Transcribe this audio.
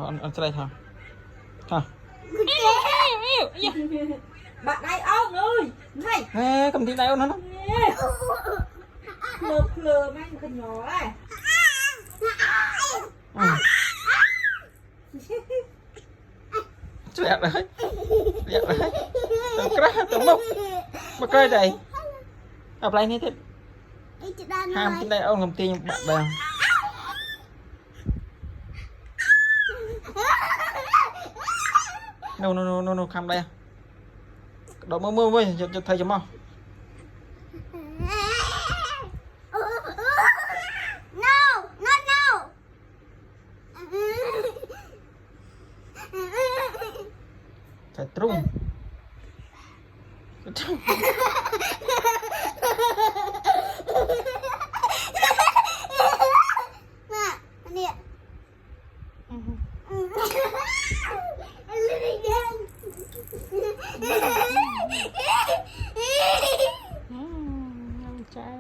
anh sẽ đây hả hả bạn này ông ơi này nè cầm tí đây nó lừa mấy con nhỏ này đẹp đấy tao cái tao mốc mà coi đây gặp lại như thế ham trên đây ông làm tiền bạn bè no khăm đây đổ mưa với cho thầy chấm không thầy trung trai